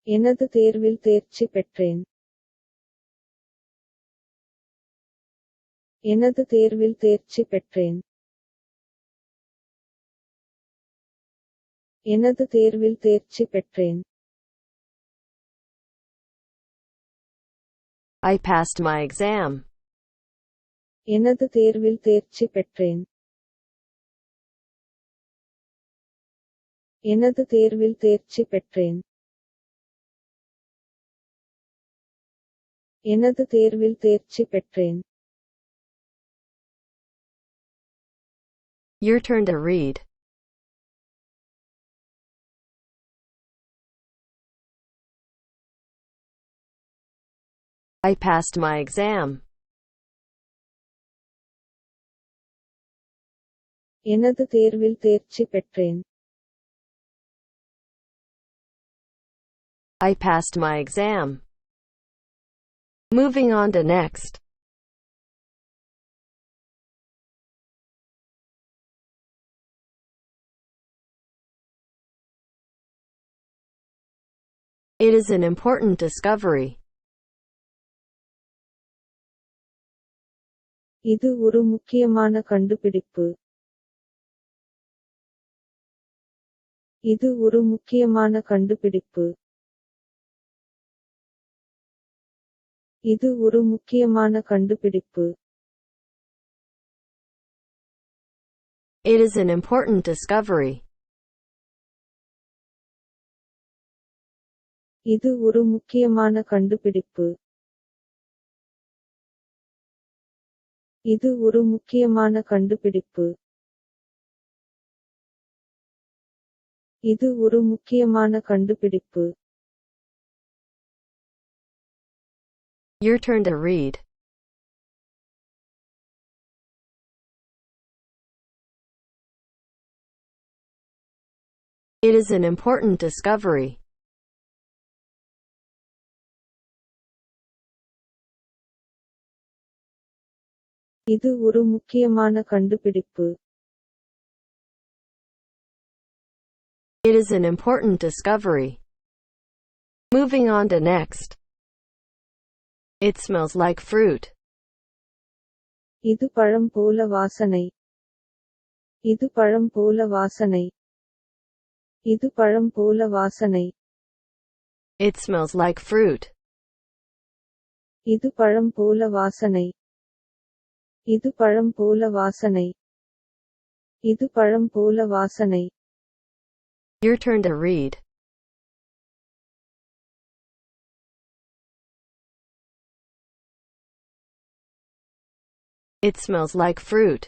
எனது தேர்வில் தேர்ச்சி பெற்றேன். எனது தேர்வில் தேர்ச்சி பெற்றேன். எனது தேர்வில் தேர்ச்சி பெற்றேன். I passed my exam. எனது தேர்வில் தேர்ச்சி பெற்றேன். எனது தேர்வில் தேர்ச்சி பெற்றேன். எனது தேர்வில் தேர்ச்சி பெற்றேன். Your turn to read. I passed my exam. எனது தேர்வில் தேர்ச்சி பெற்றேன். I passed my exam. Moving on to next. It is an important discovery. இது ஒரு முக்கியமான கண்டுபிடிப்பு. இது ஒரு முக்கியமான கண்டுபிடிப்பு. இது ஒரு முக்கியமான கண்டுபிடிப்பு. It is an important discovery. இது ஒரு முக்கியமான கண்டுபிடிப்பு. இது ஒரு முக்கியமான கண்டுபிடிப்பு. இது ஒரு முக்கியமான கண்டுபிடிப்பு. Your turn to read. It is an important discovery. இது ஒரு முக்கியமான கண்டுபிடிப்பு. It is an important discovery. Moving on to next. It smells like fruit. இது பழம் போல வாசனை. இது பழம் போல வாசனை. இது பழம் போல வாசனை. It smells like fruit. இது பழம் போல வாசனை. இது பழம் போல வாசனை. இது பழம் போல வாசனை. Your turn to read. It smells like fruit.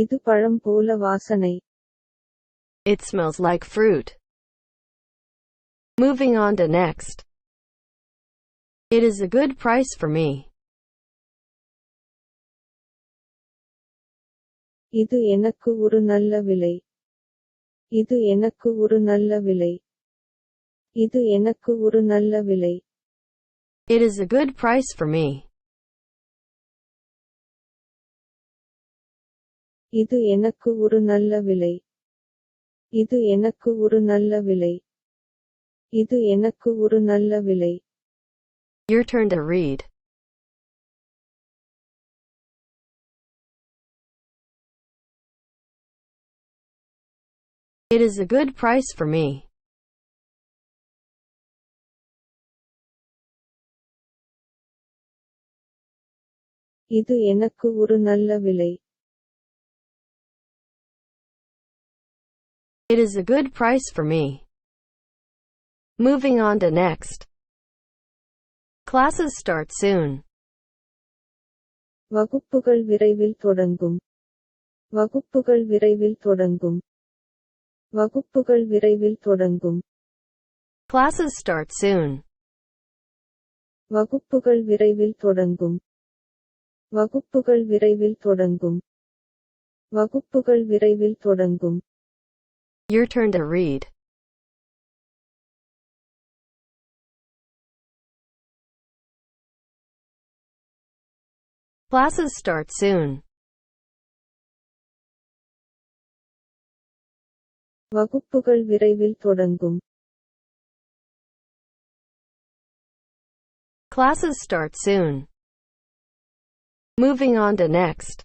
இது பழம் போல வாசனை. It smells like fruit. Moving on to next. It is a good price for me. இது எனக்கு ஒரு நல்ல விலை. இது எனக்கு ஒரு நல்ல விலை. இது எனக்கு ஒரு நல்ல விலை. It is a good price for me. இது எனக்கு ஒரு நல்ல விலை. இது எனக்கு ஒரு நல்ல விலை. இது எனக்கு ஒரு நல்ல விலை. Your turn to read. It is a good price for me. இது எனக்கு ஒரு நல்ல விலை. It is a good price for me. Moving on to next. Classes start soon. வகுப்புகள் விரைவில் தொடங்கும். வகுப்புகள் விரைவில் தொடங்கும். வகுப்புகள் விரைவில் தொடங்கும். Classes start soon. வகுப்புகள் விரைவில் தொடங்கும். வகுப்புகள் விரைவில் தொடங்கும். வகுப்புகள் விரைவில் தொடங்கும். Your turn to read. Classes start soon. வகுப்புகள் விரைவில் தொடங்கும். Classes start soon. Moving on to next.